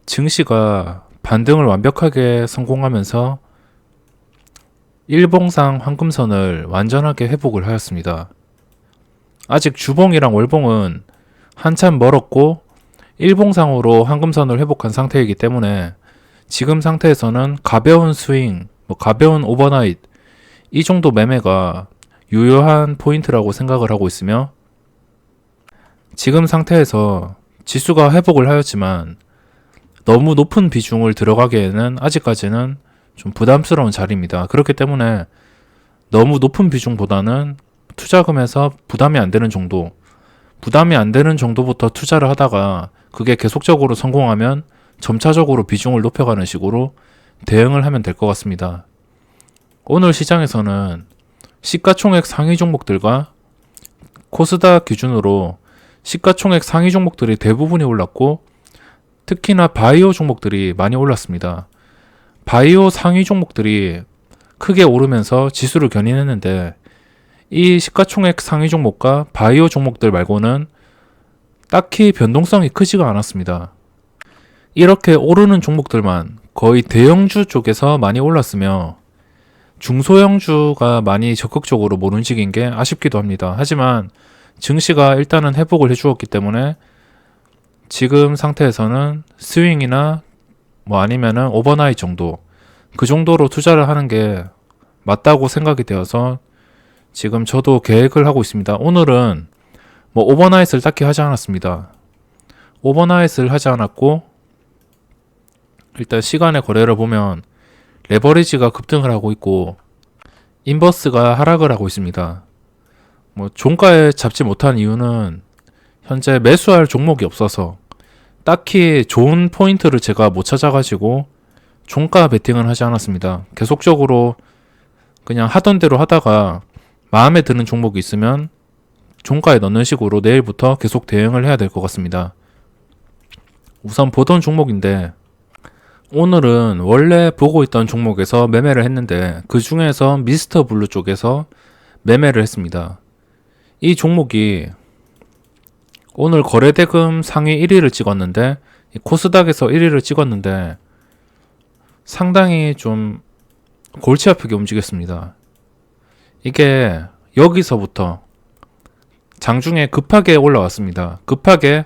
증시가 반등을 완벽하게 성공하면서 일봉상 황금선을 완전하게 회복을 하였습니다. 아직 주봉이랑 월봉은 한참 멀었고 일봉상으로 황금선을 회복한 상태이기 때문에 지금 상태에서는 가벼운 스윙, 가벼운 오버나잇 이 정도 매매가 유효한 포인트라고 생각을 하고 있으며, 지금 상태에서 지수가 회복을 하였지만 너무 높은 비중을 들어가기에는 아직까지는 좀 부담스러운 자리입니다. 그렇기 때문에 너무 높은 비중보다는 투자금에서 부담이 안 되는 정도부터 투자를 하다가 그게 계속적으로 성공하면 점차적으로 비중을 높여가는 식으로 대응을 하면 될 것 같습니다. 오늘 시장에서는 시가총액 상위 종목들과 코스닥 기준으로 시가총액 상위 종목들이 대부분이 올랐고, 특히나 바이오 종목들이 많이 올랐습니다. 바이오 상위 종목들이 크게 오르면서 지수를 견인했는데, 이 시가총액 상위 종목과 바이오 종목들 말고는 딱히 변동성이 크지가 않았습니다. 이렇게 오르는 종목들만 거의 대형주 쪽에서 많이 올랐으며 중소형주가 많이 적극적으로 못 움직인 게 아쉽기도 합니다. 하지만 증시가 일단은 회복을 해주었기 때문에 지금 상태에서는 스윙이나 아니면은 오버나잇 정도, 그 정도로 투자를 하는 게 맞다고 생각이 되어서 지금 저도 계획을 하고 있습니다. 오늘은 오버나잇을 딱히 하지 않았습니다. 오버나잇을 하지 않았고, 일단 시간의 거래를 보면 레버리지가 급등을 하고 있고 인버스가 하락을 하고 있습니다. 종가에 잡지 못한 이유는 현재 매수할 종목이 없어서 딱히 좋은 포인트를 제가 못 찾아가지고 종가 베팅을 하지 않았습니다. 계속적으로 그냥 하던 대로 하다가 마음에 드는 종목이 있으면 종가에 넣는 식으로 내일부터 계속 대응을 해야 될 것 같습니다. 우선 보던 종목인데, 오늘은 원래 보고 있던 종목에서 매매를 했는데 그 중에서 미스터 블루 쪽에서 매매를 했습니다. 이 종목이 오늘 거래대금 상위 1위를 찍었는데, 코스닥에서 1위를 찍었는데 상당히 좀 골치 아프게 움직였습니다. 이게 여기서부터 장중에 급하게 올라왔습니다. 급하게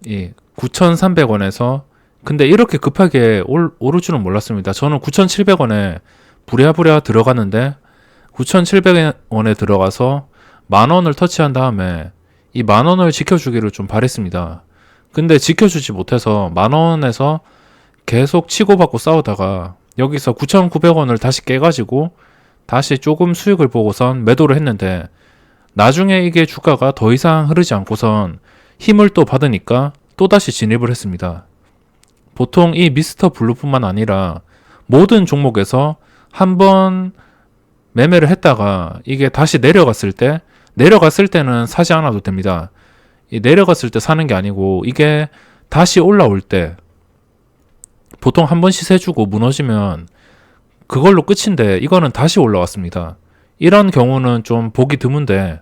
9,300원에서, 근데 이렇게 급하게 오를 줄은 몰랐습니다. 저는 9,700원에 부랴부랴 들어갔는데 9,700원에 들어가서 만원을 터치한 다음에 이 만원을 지켜주기를 좀 바랬습니다. 근데 지켜주지 못해서 만원에서 계속 치고받고 싸우다가 여기서 9,900원을 다시 깨가지고 다시 조금 수익을 보고선 매도를 했는데, 나중에 이게 주가가 더 이상 흐르지 않고선 힘을 또 받으니까 또다시 진입을 했습니다. 보통 이 미스터 블루뿐만 아니라 모든 종목에서 한번 매매를 했다가 이게 다시 내려갔을 때는 사지 않아도 됩니다. 내려갔을 때 사는 게 아니고 이게 다시 올라올 때, 보통 한번 시세주고 무너지면 그걸로 끝인데 이거는 다시 올라왔습니다. 이런 경우는 좀 보기 드문데,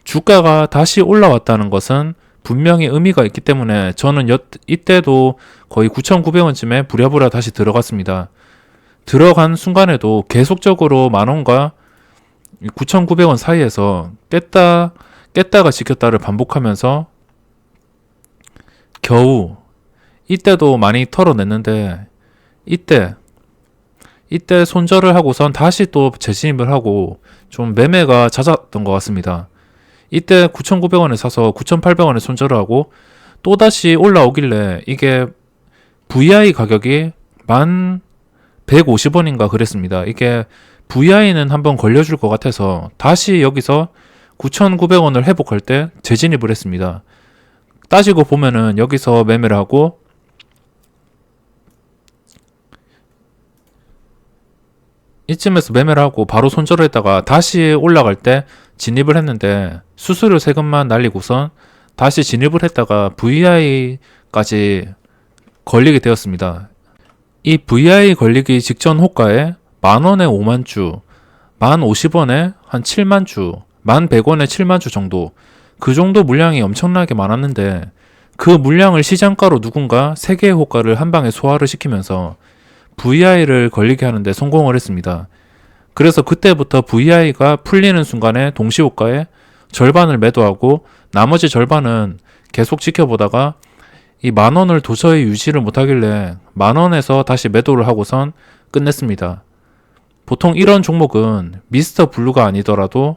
주가가 다시 올라왔다는 것은 분명히 의미가 있기 때문에 저는 이때도 거의 9,900원쯤에 부랴부랴 다시 들어갔습니다. 들어간 순간에도 계속적으로 만원과 9,900원 사이에서 깼다가 지켰다를 반복하면서 겨우 이때도 많이 털어냈는데, 이때 손절을 하고선 다시 또 재진입을 하고 좀 매매가 잦았던 것 같습니다. 이때 9,900원에 사서 9,800원에 손절을 하고 또다시 올라오길래 이게 VI 가격이 1,150원인가 그랬습니다. 이게 VI는 한번 걸려줄 것 같아서 다시 여기서 9,900원을 회복할 때 재진입을 했습니다. 따지고 보면은 여기서 매매를 하고 이쯤에서 매매를 하고 바로 손절을 했다가 다시 올라갈 때 진입을 했는데 수수료 세금만 날리고선 다시 진입을 했다가 VI까지 걸리게 되었습니다. 이 VI 걸리기 직전 호가에 만원에 5만주, 1,050원에 한 7만주, 1,100원에 7만주 정도, 그 정도 물량이 엄청나게 많았는데 그 물량을 시장가로 누군가 3개의 호가를 한 방에 소화를 시키면서 VI를 걸리게 하는데 성공을 했습니다. 그래서 그때부터 VI가 풀리는 순간에 동시호가의 절반을 매도하고 나머지 절반은 계속 지켜보다가 이 10,000원을 도저히 유지를 못하길래 10,000원에서 다시 매도를 하고선 끝냈습니다. 보통 이런 종목은 미스터 블루가 아니더라도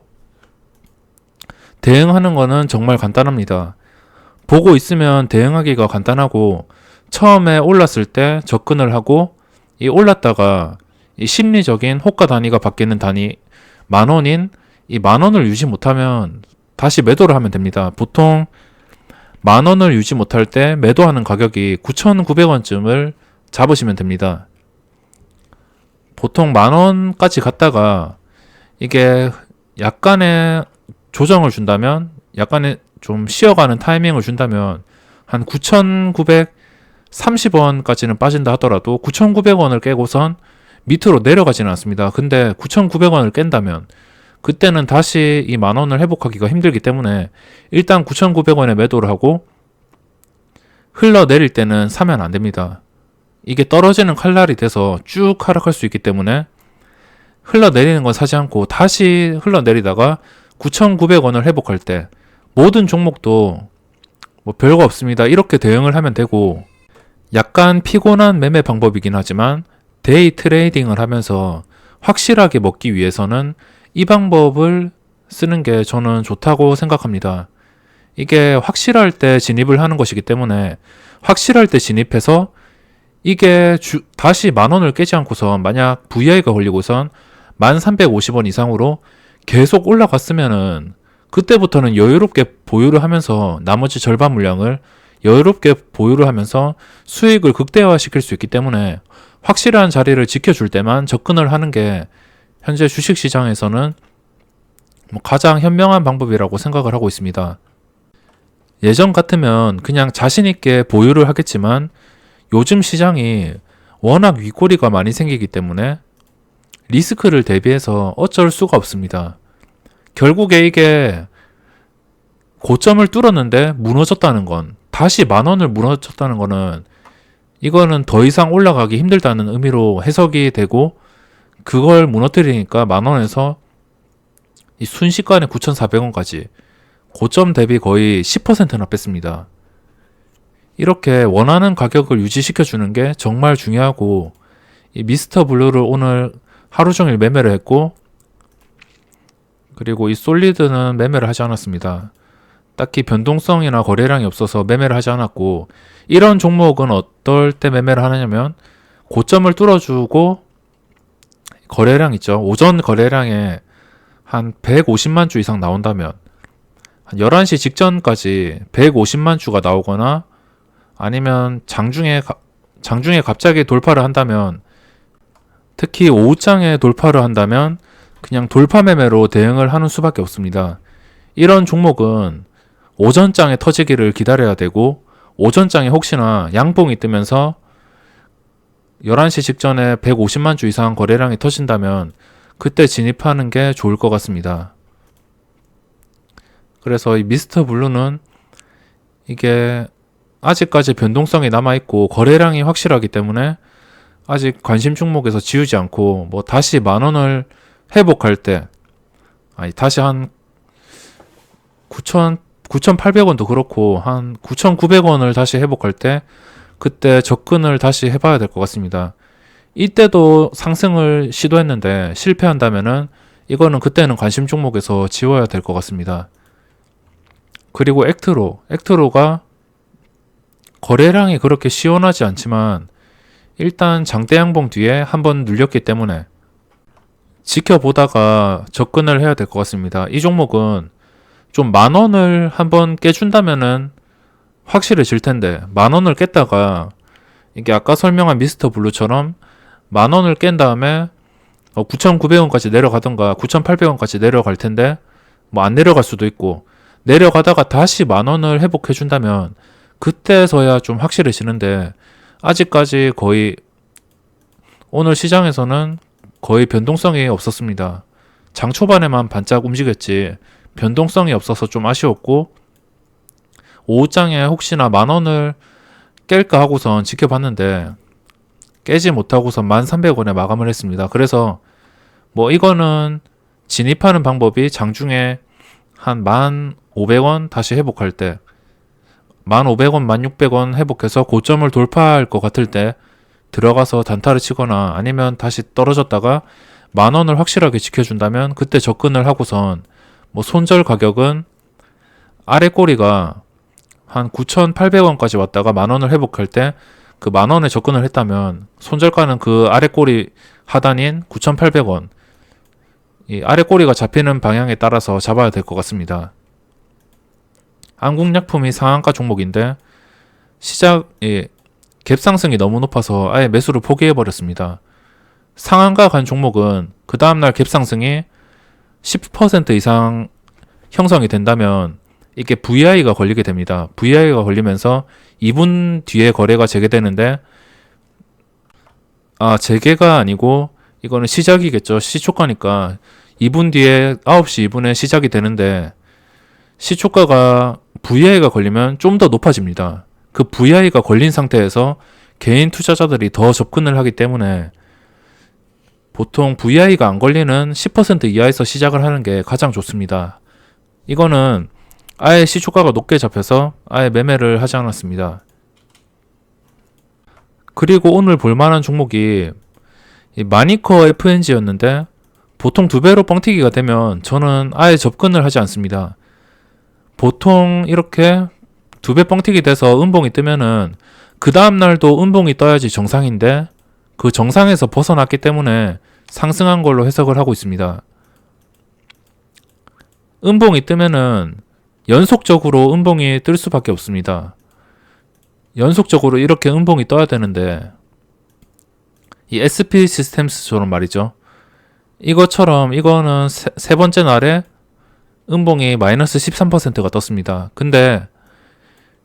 대응하는 거는 정말 간단합니다. 보고 있으면 대응하기가 간단하고 처음에 올랐을 때 접근을 하고 이 올랐다가 이 심리적인 호가 단위가 바뀌는 단위 10,000원인 이 10,000원을 유지 못하면 다시 매도를 하면 됩니다. 보통 10,000원을 유지 못할 때 매도하는 가격이 9,900원쯤을 잡으시면 됩니다. 보통 10,000원까지 갔다가 이게 약간의 조정을 준다면, 약간의 좀 쉬어가는 타이밍을 준다면 한 9,930원까지는 빠진다 하더라도 9,900원을 깨고선 밑으로 내려가지는 않습니다. 근데 9,900원을 깬다면 그때는 다시 이 10,000원을 회복하기가 힘들기 때문에 일단 9,900원에 매도를 하고 흘러내릴 때는 사면 안 됩니다. 이게 떨어지는 칼날이 돼서 쭉 하락할 수 있기 때문에 흘러내리는 건 사지 않고 다시 흘러내리다가 9,900원을 회복할 때 모든 종목도 뭐 별거 없습니다. 이렇게 대응을 하면 되고, 약간 피곤한 매매 방법이긴 하지만 데이 트레이딩을 하면서 확실하게 먹기 위해서는 이 방법을 쓰는 게 저는 좋다고 생각합니다. 이게 확실할 때 진입을 하는 것이기 때문에 확실할 때 진입해서 이게 다시 10,000원을 깨지 않고선 만약 VI가 걸리고선 1,350원 이상으로 계속 올라갔으면은 그때부터는 여유롭게 보유를 하면서 나머지 절반 물량을 여유롭게 보유를 하면서 수익을 극대화시킬 수 있기 때문에 확실한 자리를 지켜줄 때만 접근을 하는 게 현재 주식시장에서는 가장 현명한 방법이라고 생각을 하고 있습니다. 예전 같으면 그냥 자신있게 보유를 하겠지만 요즘 시장이 워낙 윗꼬리가 많이 생기기 때문에 리스크를 대비해서 어쩔 수가 없습니다. 결국에 이게 고점을 뚫었는데 무너졌다는 건, 다시 10,000원을 무너졌다는 거는 이거는 더 이상 올라가기 힘들다는 의미로 해석이 되고, 그걸 무너뜨리니까 10,000원에서 이 순식간에 9,400원까지 고점 대비 거의 10%나 뺐습니다. 이렇게 원하는 가격을 유지시켜 주는 게 정말 중요하고, 이 미스터 블루를 오늘 하루 종일 매매를 했고, 그리고 이 솔리드는 매매를 하지 않았습니다. 딱히 변동성이나 거래량이 없어서 매매를 하지 않았고, 이런 종목은 어떨 때 매매를 하느냐면 고점을 뚫어주고 거래량 있죠. 오전 거래량에 한 150만 주 이상 나온다면 한 11시 직전까지 150만 주가 나오거나 아니면 장중에 갑자기 돌파를 한다면, 특히 오후장에 돌파를 한다면 그냥 돌파 매매로 대응을 하는 수밖에 없습니다. 이런 종목은 오전장에 터지기를 기다려야 되고, 오전장에 혹시나 양봉이 뜨면서 11시 직전에 150만 주 이상 거래량이 터진다면 그때 진입하는 게 좋을 것 같습니다. 그래서 이 미스터 블루는 이게 아직까지 변동성이 남아있고 거래량이 확실하기 때문에 아직 관심 종목에서 지우지 않고, 뭐 다시 10,000원을 회복할 때, 다시 한 9,800원도 그렇고 한 9,900원을 다시 회복할 때 그때 접근을 다시 해봐야 될 것 같습니다. 이때도 상승을 시도했는데 실패한다면은 이거는 그때는 관심 종목에서 지워야 될 것 같습니다. 그리고 액트로가 거래량이 그렇게 시원하지 않지만 일단 장대 양봉 뒤에 한번 눌렸기 때문에 지켜보다가 접근을 해야 될 것 같습니다. 이 종목은 좀 10,000원을 한번 깨준다면은 확실해질 텐데, 10,000원을 깼다가 이게 아까 설명한 미스터 블루처럼 10,000원을 깬 다음에 9,900원까지 내려가던가 9,800원까지 내려갈 텐데 뭐 안 내려갈 수도 있고, 내려가다가 다시 10,000원을 회복해 준다면 그때서야 좀 확실해지는데, 아직까지 거의 오늘 시장에서는 거의 변동성이 없었습니다. 장 초반에만 반짝 움직였지 변동성이 없어서 좀 아쉬웠고, 오후장에 혹시나 10,000원을 깰까 하고선 지켜봤는데 깨지 못하고선 1,300원에 마감을 했습니다. 그래서 뭐 이거는 진입하는 방법이 장중에 한 1,500원 다시 회복할 때 1,500원, 1,600원 회복해서 고점을 돌파할 것 같을 때 들어가서 단타를 치거나 아니면 다시 떨어졌다가 10,000원을 확실하게 지켜준다면 그때 접근을 하고선 뭐 손절 가격은 아래 꼬리가 한 9,800원까지 왔다가 10,000원을 회복할 때 그 10,000원에 접근을 했다면 손절가는 그 아래 꼬리 하단인 9,800원 이 아래 꼬리가 잡히는 방향에 따라서 잡아야 될 것 같습니다. 한국약품이 상한가 종목인데 갭 상승이 너무 높아서 아예 매수를 포기해버렸습니다. 상한가 간 종목은 그 다음날 갭 상승이 10% 이상 형성이 된다면 이게 VI가 걸리게 됩니다. VI가 걸리면서 2분 뒤에 거래가 재개되는데 재개가 아니고 이거는 시작이겠죠. 시초가니까 2분 뒤에 9시 2분에 시작이 되는데 시초가가 VI가 걸리면 좀 더 높아집니다. 그 VI가 걸린 상태에서 개인 투자자들이 더 접근을 하기 때문에 보통 VI가 안 걸리는 10% 이하에서 시작을 하는 게 가장 좋습니다. 이거는 아예 시초가가 높게 잡혀서 아예 매매를 하지 않았습니다. 그리고 오늘 볼만한 종목이 마니커 FNG였는데 보통 2배로 뻥튀기가 되면 저는 아예 접근을 하지 않습니다. 보통 이렇게 2배 뻥튀기 돼서 음봉이 뜨면은 그 다음날도 음봉이 떠야지 정상인데 그 정상에서 벗어났기 때문에 상승한 걸로 해석을 하고 있습니다. 음봉이 뜨면은 연속적으로 음봉이 뜰 수밖에 없습니다. 연속적으로 이렇게 음봉이 떠야 되는데 이 SP 시스템스처럼 말이죠. 이것처럼 이거는 세 번째 날에 음봉이 마이너스 13%가 떴습니다. 근데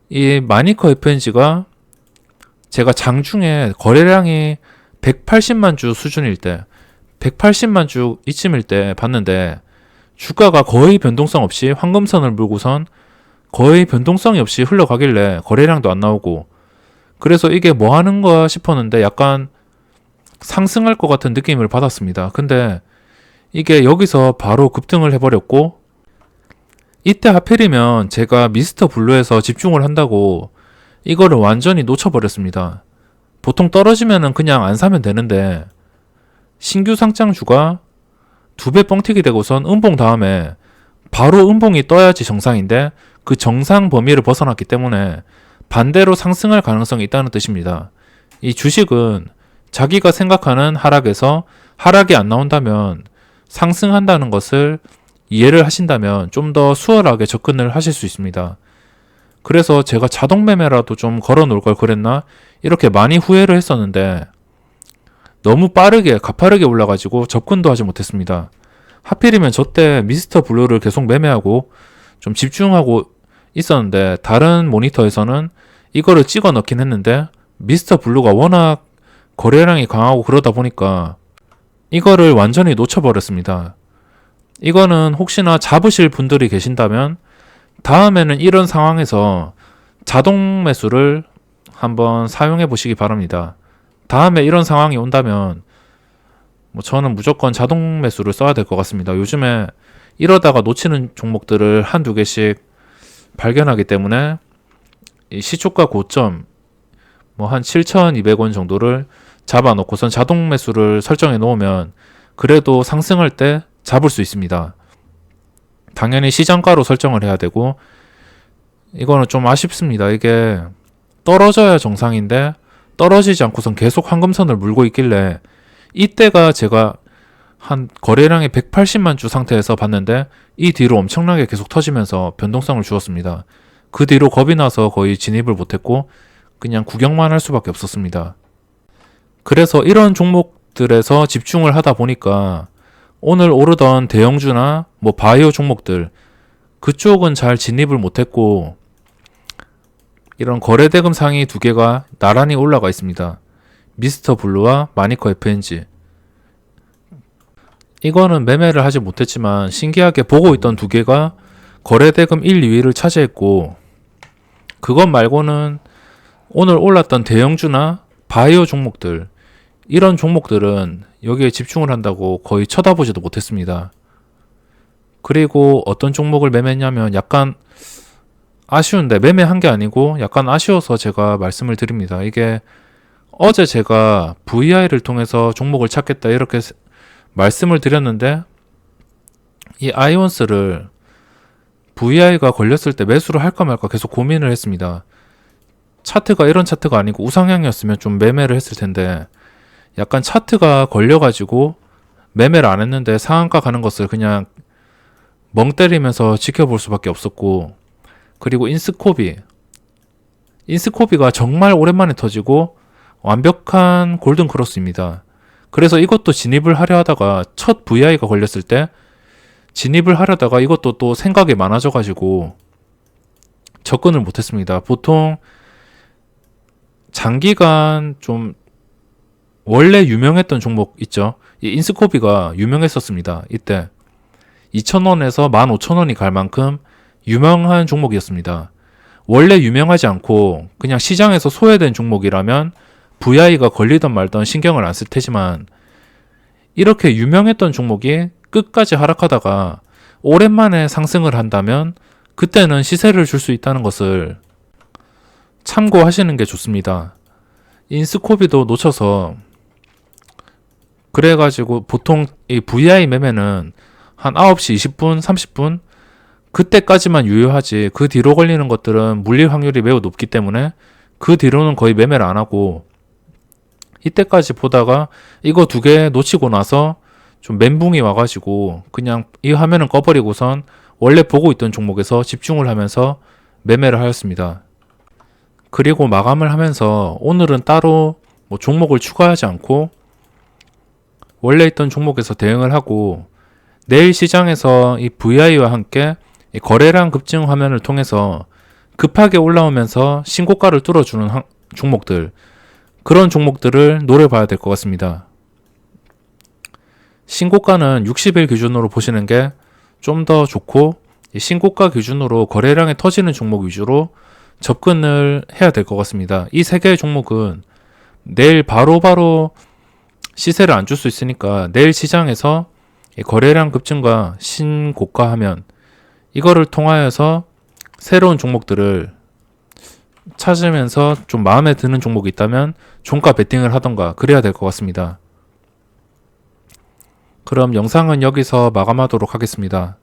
이 마니커 FNG가 제가 장중에 거래량이 180만 주 수준일 때 180만 주 이쯤일 때 봤는데 주가가 거의 변동성 없이 황금선을 물고선 거의 변동성이 없이 흘러가길래 거래량도 안 나오고 그래서 이게 뭐 하는 거야 싶었는데 약간 상승할 것 같은 느낌을 받았습니다. 근데 이게 여기서 바로 급등을 해버렸고 이때 하필이면 제가 미스터 블루에서 집중을 한다고 이거를 완전히 놓쳐버렸습니다. 보통 떨어지면은 그냥 안 사면 되는데 신규 상장주가 2배 뻥튀기 되고선 음봉 다음에 바로 음봉이 떠야지 정상인데 그 정상 범위를 벗어났기 때문에 반대로 상승할 가능성이 있다는 뜻입니다. 이 주식은 자기가 생각하는 하락에서 하락이 안 나온다면 상승한다는 것을 이해를 하신다면 좀 더 수월하게 접근을 하실 수 있습니다. 그래서 제가 자동 매매라도 좀 걸어 놓을 걸 그랬나 이렇게 많이 후회를 했었는데 너무 빠르게 가파르게 올라가지고 접근도 하지 못했습니다. 하필이면 저 때 미스터 블루를 계속 매매하고 좀 집중하고 있었는데 다른 모니터에서는 이거를 찍어 넣긴 했는데 미스터 블루가 워낙 거래량이 강하고 그러다 보니까 이거를 완전히 놓쳐버렸습니다. 이거는 혹시나 잡으실 분들이 계신다면 다음에는 이런 상황에서 자동 매수를 한번 사용해 보시기 바랍니다. 다음에 이런 상황이 온다면 뭐 저는 무조건 자동 매수를 써야 될 것 같습니다. 요즘에 이러다가 놓치는 종목들을 한두 개씩 발견하기 때문에 이 시초가 고점 뭐 한 7,200원 정도를 잡아놓고선 자동 매수를 설정해 놓으면 그래도 상승할 때 잡을 수 있습니다. 당연히 시장가로 설정을 해야 되고 이거는 좀 아쉽습니다. 이게 떨어져야 정상인데 떨어지지 않고선 계속 황금선을 물고 있길래 이때가 제가 한 거래량이 180만 주 상태에서 봤는데 이 뒤로 엄청나게 계속 터지면서 변동성을 주었습니다. 그 뒤로 겁이 나서 거의 진입을 못했고 그냥 구경만 할 수밖에 없었습니다. 그래서 이런 종목들에서 집중을 하다 보니까 오늘 오르던 대형주나 뭐 바이오 종목들 그쪽은 잘 진입을 못했고 이런 거래대금 상위 2개가 나란히 올라가 있습니다. 미스터 블루와 마니커 FNG. 이거는 매매를 하지 못했지만 신기하게 보고 있던 2개가 거래대금 1, 2위를 차지했고 그것 말고는 오늘 올랐던 대형주나 바이오 종목들, 이런 종목들은 여기에 집중을 한다고 거의 쳐다보지도 못했습니다. 그리고 어떤 종목을 매매했냐면 약간 아쉬운데, 매매한 게 아니고 약간 아쉬워서 제가 말씀을 드립니다. 이게 어제 제가 VI를 통해서 종목을 찾겠다 이렇게 말씀을 드렸는데, 이 아이온스를 VI가 걸렸을 때 매수를 할까 말까 계속 고민을 했습니다. 차트가 이런 차트가 아니고 우상향이었으면 좀 매매를 했을 텐데, 약간 차트가 걸려가지고 매매를 안 했는데 상한가 가는 것을 그냥 멍 때리면서 지켜볼 수밖에 없었고, 그리고 인스코비가 정말 오랜만에 터지고 완벽한 골든 크로스입니다. 그래서 이것도 진입을 하려 하다가 첫 VI가 걸렸을 때 진입을 하려다가 이것도 또 생각이 많아져가지고 접근을 못했습니다. 보통 장기간 좀 원래 유명했던 종목 있죠. 이 인스코비가 유명했었습니다. 이때 2,000원에서 15,000원이 갈 만큼 유명한 종목이었습니다. 원래 유명하지 않고 그냥 시장에서 소외된 종목이라면 VI가 걸리던 말던 신경을 안 쓸 테지만, 이렇게 유명했던 종목이 끝까지 하락하다가 오랜만에 상승을 한다면 그때는 시세를 줄 수 있다는 것을 참고하시는 게 좋습니다. 인스코비도 놓쳐서, 그래가지고 보통 이 VI 매매는 한 9시 20분, 30분 그때까지만 유효하지, 그 뒤로 걸리는 것들은 물릴 확률이 매우 높기 때문에 그 뒤로는 거의 매매를 안 하고, 이때까지 보다가 이거 두 개 놓치고 나서 좀 멘붕이 와가지고 그냥 이 화면은 꺼버리고선 원래 보고 있던 종목에서 집중을 하면서 매매를 하였습니다. 그리고 마감을 하면서 오늘은 따로 뭐 종목을 추가하지 않고 원래 있던 종목에서 대응을 하고, 내일 시장에서 이 VI와 함께 이 거래량 급증 화면을 통해서 급하게 올라오면서 신고가를 뚫어주는 종목들, 그런 종목들을 노려봐야 될 것 같습니다. 신고가는 60일 기준으로 보시는 게 좀 더 좋고, 이 신고가 기준으로 거래량이 터지는 종목 위주로 접근을 해야 될 것 같습니다. 이 세 개의 종목은 내일 바로바로 시세를 안 줄 수 있으니까 내일 시장에서 거래량 급증과 신고가 하면, 이거를 통하여서 새로운 종목들을 찾으면서 좀 마음에 드는 종목이 있다면 종가 베팅을 하던가 그래야 될 것 같습니다. 그럼 영상은 여기서 마감하도록 하겠습니다.